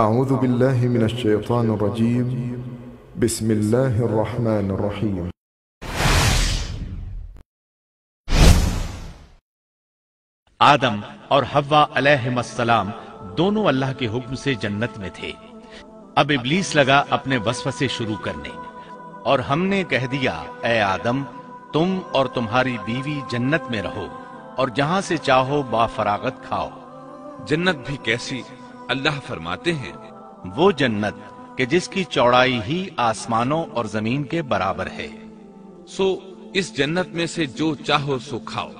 أعوذ بالله من الشيطان الرجيم بسم الله الرحمن الرحيم آدم اور حوا علیہم السلام دونوں اللہ کے حکم سے جنت میں تھے۔ اب ابلیس لگا اپنے وسوسے شروع کرنے، اور ہم نے کہہ دیا اے آدم تم اور تمہاری بیوی جنت میں رہو اور جہاں سے چاہو با فراغت کھاؤ۔ جنت بھی کیسی؟ اللہ فرماتے ہیں وہ جنت کہ جس کی چوڑائی ہی آسمانوں اور زمین کے برابر ہے۔ سو اس جنت میں سے جو چاہو سو کھاؤ،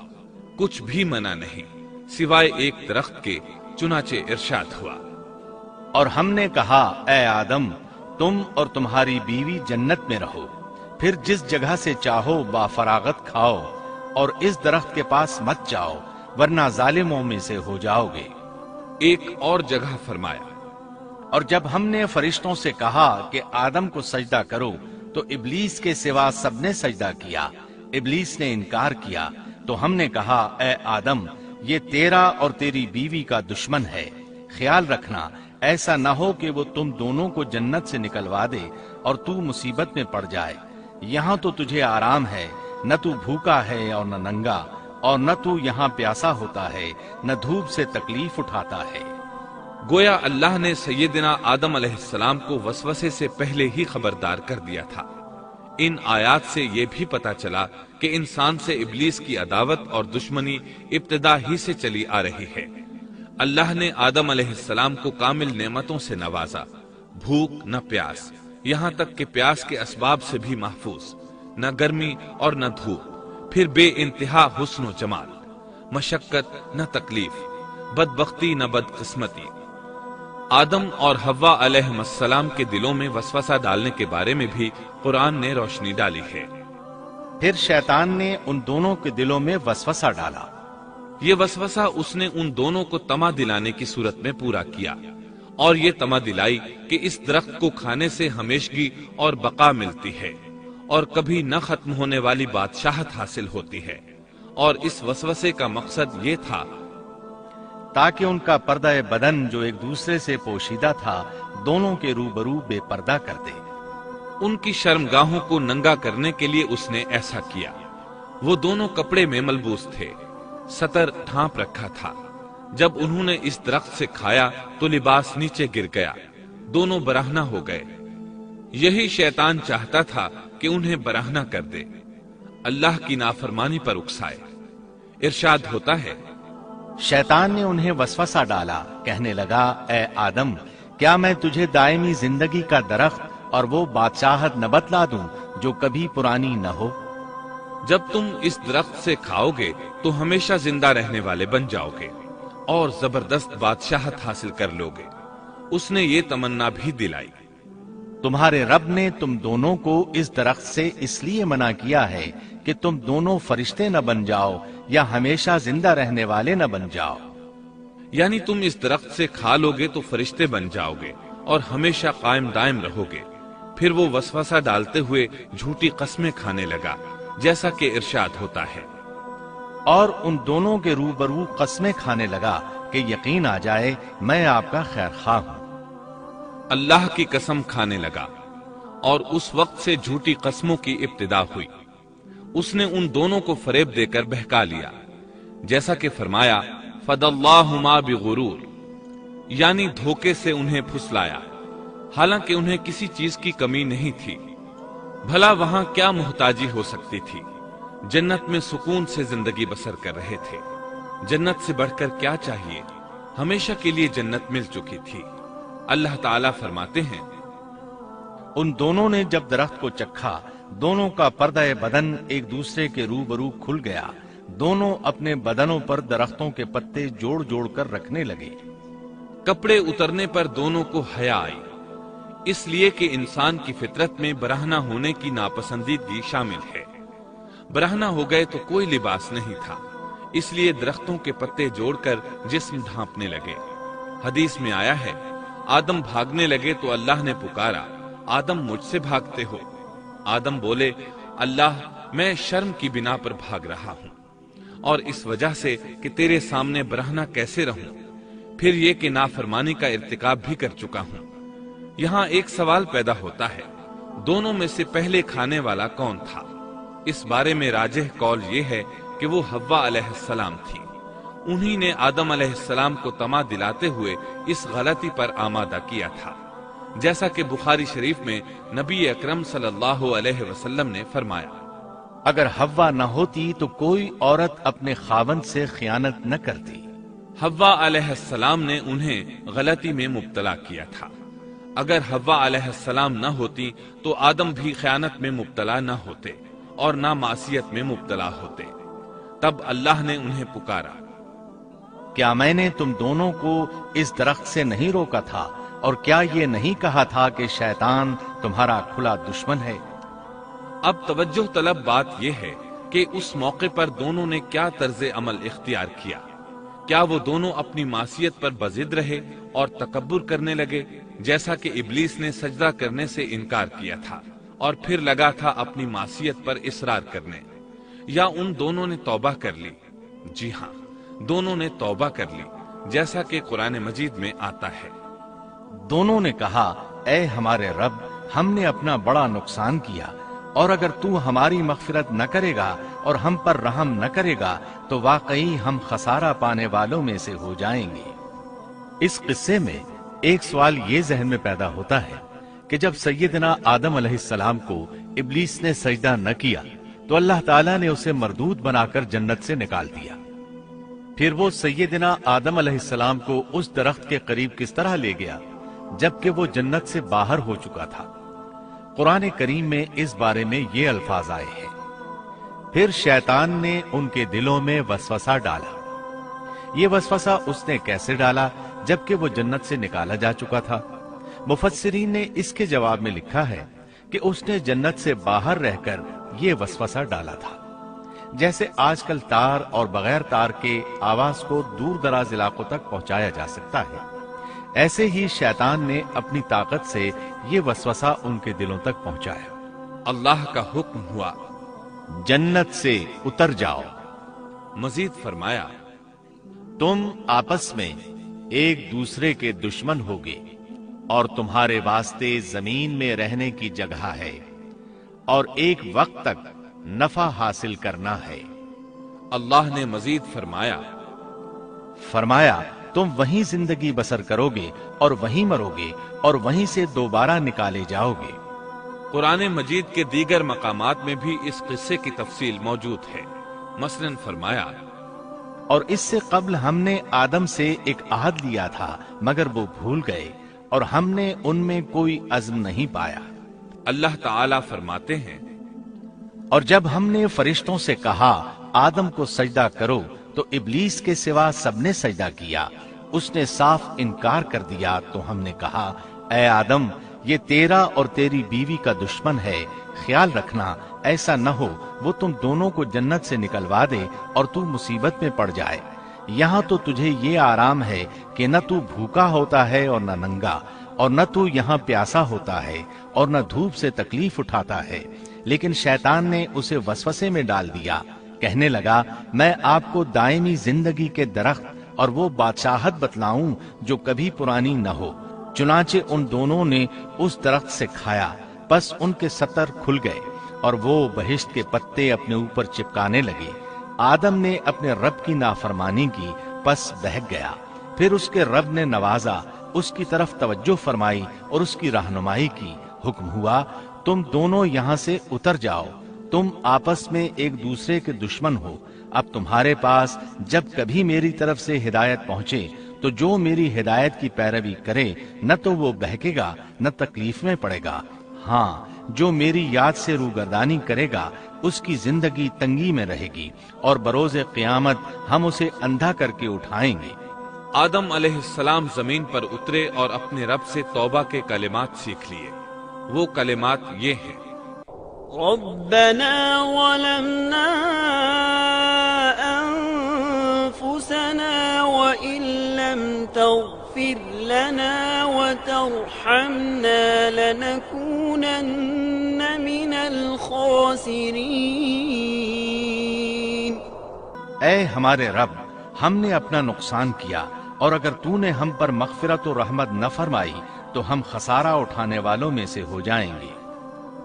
کچھ بھی منع نہیں سوائے ایک درخت کے، چنانچہ ارشاد ہوا اور ہم نے کہا اے آدم تم اور تمہاری بیوی جنت میں رہو، پھر جس جگہ سے چاہو با فراغت کھاؤ، اور اس درخت کے پاس مت جاؤ ورنہ ظالموں میں سے ہو جاؤ گے۔ ایک اور جگہ فرمایا اور جب ہم نے فرشتوں سے کہا کہ آدم کو سجدہ کرو تو ابلیس کے سوا سب نے سجدہ کیا، ابلیس نے انکار کیا، تو ہم نے کہا اے آدم یہ تیرا اور تیری بیوی کا دشمن ہے، خیال رکھنا ایسا نہ ہو کہ وہ تم دونوں کو جنت سے نکلوا دے اور تو مصیبت میں پڑ جائے۔ یہاں تو تجھے آرام ہے، نہ تو بھوکا ہے اور نہ ننگا، اور نہ تو یہاں پیاسا ہوتا ہے نہ دھوپ سے تکلیف اٹھاتا ہے۔ گویا اللہ نے سیدنا آدم علیہ السلام کو وسوسے سے پہلے ہی خبردار کر دیا تھا۔ ان آیات سے یہ بھی پتا چلا کہ انسان سے ابلیس کی عداوت اور دشمنی ابتدا ہی سے چلی آ رہی ہے۔ اللہ نے آدم علیہ السلام کو کامل نعمتوں سے نوازا، بھوک نہ پیاس، یہاں تک کہ پیاس کے اسباب سے بھی محفوظ، نہ گرمی اور نہ دھوپ، پھر بے انتہا حسن و جمال، مشقت نہ تکلیف، بدبختی نہ بدقسمتی۔ آدم اور حوا علیہ السلام کے دلوں میں وسوسہ ڈالنے کے بارے میں بھی قرآن نے روشنی ڈالی ہے۔ پھر شیطان نے ان دونوں کے دلوں میں وسوسہ ڈالا۔ یہ وسوسہ اس نے ان دونوں کو طمع دلانے کی صورت میں پورا کیا، اور یہ طمع دلائی کہ اس درخت کو کھانے سے ہمیشگی اور بقا ملتی ہے اور کبھی نہ ختم ہونے والی بادشاہت حاصل ہوتی ہے، اور اس وسوسے کا مقصد یہ تھا تاکہ ان کا پردہ بدن جو ایک دوسرے سے پوشیدہ تھا دونوں کے روبرو بے پردہ کر دے۔ ان کی شرمگاہوں کو ننگا کرنے کے لیے اس نے ایسا کیا۔ وہ دونوں کپڑے میں ملبوس تھے، ستر ڈھانپ رکھا تھا۔ جب انہوں نے اس درخت سے کھایا تو لباس نیچے گر گیا، دونوں برہنہ ہو گئے۔ یہی شیطان چاہتا تھا کہ انہیں برہنہ کر دے، اللہ کی نافرمانی پر اکسائے۔ ارشاد ہوتا ہے شیطان نے انہیں وسوسہ ڈالا، کہنے لگا اے آدم کیا میں تجھے دائمی زندگی کا درخت اور وہ بادشاہت نہ بتلا دوں جو کبھی پرانی نہ ہو؟ جب تم اس درخت سے کھاؤ گے تو ہمیشہ زندہ رہنے والے بن جاؤ گے اور زبردست بادشاہت حاصل کر لو گے۔ اس نے یہ تمنا بھی دلائی۔ تمہارے رب نے تم دونوں کو اس درخت سے اس لیے منع کیا ہے کہ تم دونوں فرشتے نہ بن جاؤ یا ہمیشہ زندہ رہنے والے نہ بن جاؤ۔ یعنی تم اس درخت سے کھا لو گے تو فرشتے بن جاؤ گے اور ہمیشہ قائم دائم رہو گے۔ پھر وہ وسوسہ ڈالتے ہوئے جھوٹی قسمیں کھانے لگا، جیسا کہ ارشاد ہوتا ہے اور ان دونوں کے روبرو قسمیں کھانے لگا کہ یقین آ جائے میں آپ کا خیر خواہ ہوں۔ اللہ کی قسم کھانے لگا، اور اس وقت سے جھوٹی قسموں کی ابتدا ہوئی۔ اس نے ان دونوں کو فریب دے کر بہکا لیا، جیسا کہ فرمایا فَدَلَّاهُمَا بِغُرُورٍ، یعنی دھوکے سے انہیں پھسلایا، حالانکہ انہیں کسی چیز کی کمی نہیں تھی۔ بھلا وہاں کیا محتاجی ہو سکتی تھی؟ جنت میں سکون سے زندگی بسر کر رہے تھے، جنت سے بڑھ کر کیا چاہیے؟ ہمیشہ کے لیے جنت مل چکی تھی۔ اللہ تعالیٰ فرماتے ہیں ان دونوں نے جب درخت کو چکھا دونوں کا پردہ بدن ایک دوسرے کے روبرو کھل گیا، دونوں اپنے بدنوں پر درختوں کے پتے جوڑ جوڑ کر رکھنے لگے۔ کپڑے اترنے پر دونوں کو حیا آئی، اس لیے کہ انسان کی فطرت میں برہنہ ہونے کی ناپسندیدگی شامل ہے۔ برہنہ ہو گئے تو کوئی لباس نہیں تھا، اس لیے درختوں کے پتے جوڑ کر جسم ڈھانپنے لگے۔ حدیث میں آیا ہے آدم بھاگنے لگے تو اللہ نے پکارا آدم مجھ سے بھاگتے ہو؟ آدم بولے اللہ میں شرم کی بنا پر بھاگ رہا ہوں، اور اس وجہ سے کہ تیرے سامنے برہنہ کیسے رہوں۔ پھر یہ کہ نافرمانی کا ارتکاب بھی کر چکا ہوں۔ یہاں ایک سوال پیدا ہوتا ہے، دونوں میں سے پہلے کھانے والا کون تھا؟ اس بارے میں راجح قول یہ ہے کہ وہ حوا علیہ السلام تھی۔ انہی نے آدم علیہ السلام کو طمع دلاتے ہوئے اس غلطی پر آمادہ کیا تھا، جیسا کہ بخاری شریف میں نبی اکرم صلی اللہ علیہ وسلم نے فرمایا، اگر حوا نہ ہوتی تو کوئی عورت اپنے خاوند سے خیانت نہ کرتی۔ حوا علیہ السلام نے انہیں غلطی میں مبتلا کیا تھا۔ اگر حوا علیہ السلام نہ ہوتی تو آدم بھی خیانت میں مبتلا نہ ہوتے اور نہ معصیت میں مبتلا ہوتے۔ تب اللہ نے انہیں پکارا، کیا میں نے تم دونوں کو اس درخت سے نہیں روکا تھا؟ اور کیا یہ نہیں کہا تھا کہ شیطان تمہارا کھلا دشمن ہے؟ اب توجہ طلب بات یہ ہے کہ اس موقع پر دونوں نے کیا طرز عمل اختیار کیا؟ کیا وہ دونوں اپنی معصیت پر بضد رہے اور تکبر کرنے لگے، جیسا کہ ابلیس نے سجدہ کرنے سے انکار کیا تھا اور پھر لگا تھا اپنی معصیت پر اصرار کرنے؟ یا ان دونوں نے توبہ کر لی؟ جی ہاں، دونوں نے توبہ کر لی، جیسا کہ قرآن مجید میں آتا ہے، دونوں نے کہا، اے ہمارے رب، ہم نے اپنا بڑا نقصان کیا، اور اگر تو ہماری مغفرت نہ کرے گا اور ہم پر رحم نہ کرے گا تو واقعی ہم خسارہ پانے والوں میں سے ہو جائیں گے۔ اس قصے میں ایک سوال یہ ذہن میں پیدا ہوتا ہے کہ جب سیدنا آدم علیہ السلام کو ابلیس نے سجدہ نہ کیا تو اللہ تعالیٰ نے اسے مردود بنا کر جنت سے نکال دیا، پھر وہ سیدنا آدم علیہ السلام کو اس درخت کے قریب کس طرح لے گیا جبکہ وہ جنت سے باہر ہو چکا تھا؟ قرآن کریم میں اس بارے میں یہ الفاظ آئے ہیں، پھر شیطان نے ان کے دلوں میں وسوسہ ڈالا۔ یہ وسوسہ اس نے کیسے ڈالا جبکہ وہ جنت سے نکالا جا چکا تھا؟ مفسرین نے اس کے جواب میں لکھا ہے کہ اس نے جنت سے باہر رہ کر یہ وسوسہ ڈالا تھا۔ جیسے آج کل تار اور بغیر تار کے آواز کو دور دراز علاقوں تک پہنچایا جا سکتا ہے، ایسے ہی شیطان نے اپنی طاقت سے یہ وسوسہ ان کے دلوں تک پہنچایا۔ اللہ کا حکم ہوا، جنت سے اتر جاؤ۔ مزید فرمایا، تم آپس میں ایک دوسرے کے دشمن ہوگے اور تمہارے واسطے زمین میں رہنے کی جگہ ہے اور ایک وقت تک نفع حاصل کرنا ہے۔ اللہ نے مزید فرمایا تم وہیں زندگی بسر کرو گے اور وہیں مرو گے اور وہیں سے دوبارہ نکالے جاؤ گے۔ قرآن مجید کے دیگر مقامات میں بھی اس قصے کی تفصیل موجود ہے۔ مثلاً فرمایا، اور اس سے قبل ہم نے آدم سے ایک عہد لیا تھا مگر وہ بھول گئے اور ہم نے ان میں کوئی عزم نہیں پایا۔ اللہ تعالیٰ فرماتے ہیں، اور جب ہم نے فرشتوں سے کہا آدم کو سجدہ کرو تو ابلیس کے سوا سب نے سجدہ کیا، اس نے صاف انکار کر دیا، تو ہم نے کہا، اے آدم، یہ تیرا اور تیری بیوی کا دشمن ہے، خیال رکھنا ایسا نہ ہو وہ تم دونوں کو جنت سے نکلوا دے اور تو مصیبت میں پڑ جائے۔ یہاں تو تجھے یہ آرام ہے کہ نہ تو بھوکا ہوتا ہے اور نہ ننگا، اور نہ تو یہاں پیاسا ہوتا ہے اور نہ دھوپ سے تکلیف اٹھاتا ہے۔ لیکن شیطان نے اسے وسوسے میں ڈال دیا، کہنے لگا، میں آپ کو دائمی زندگی کے درخت اور وہ بادشاہت بتلاؤں جو کبھی پرانی نہ ہو۔ چنانچہ ان دونوں نے اس درخت سے کھایا، پس ان کے ستر کھل گئے اور وہ بہشت کے پتے اپنے اوپر چپکانے لگے۔ آدم نے اپنے رب کی نافرمانی کی، پس بہک گیا۔ پھر اس کے رب نے نوازا، اس کی طرف توجہ فرمائی اور اس کی رہنمائی کی۔ حکم ہوا، تم دونوں یہاں سے اتر جاؤ، تم آپس میں ایک دوسرے کے دشمن ہو۔ اب تمہارے پاس جب کبھی میری طرف سے ہدایت پہنچے تو جو میری ہدایت کی پیروی کرے نہ تو وہ بہکے گا نہ تکلیف میں پڑے گا، ہاں جو میری یاد سے روگردانی کرے گا اس کی زندگی تنگی میں رہے گی، اور بروز قیامت ہم اسے اندھا کر کے اٹھائیں گے۔ آدم علیہ السلام زمین پر اترے اور اپنے رب سے توبہ کے کلمات سیکھ لیے۔ وہ کلمات یہ ہیں، ربنا ظلمنا انفسنا وان لم تغفر لنا وترحمنا لنكونن من الخاسرین۔ اے ہمارے رب، ہم نے اپنا نقصان کیا اور اگر تو نے ہم پر مغفرت و رحمت نہ فرمائی تو ہم خسارہ اٹھانے والوں میں سے ہو جائیں گے۔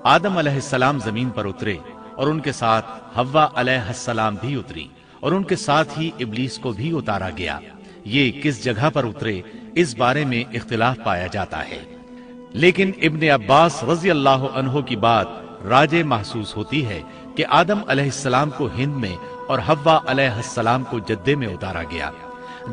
آدم علیہ السلام زمین پر اترے اور ان کے ساتھ حوا علیہ السلام بھی اتری اور ان کے ساتھ ہی ابلیس کو بھی اتارا گیا۔ یہ کس جگہ پر اترے اس بارے میں اختلاف پایا جاتا ہے، لیکن ابن عباس رضی اللہ عنہ کی بات راجح محسوس ہوتی ہے کہ آدم علیہ السلام کو ہند میں اور حوا علیہ السلام کو جدے میں اتارا گیا۔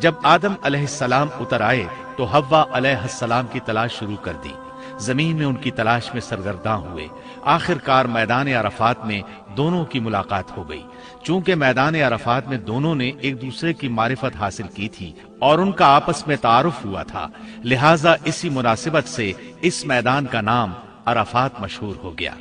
جب آدم علیہ السلام اتر آئے تو حوا علیہ السلام کی تلاش شروع کر دی، زمین میں ان کی تلاش میں سرگرداں ہوئے۔ آخر کار میدان عرفات میں دونوں کی ملاقات ہو گئی۔ چونکہ میدان عرفات میں دونوں نے ایک دوسرے کی معرفت حاصل کی تھی اور ان کا آپس میں تعارف ہوا تھا، لہٰذا اسی مناسبت سے اس میدان کا نام عرفات مشہور ہو گیا۔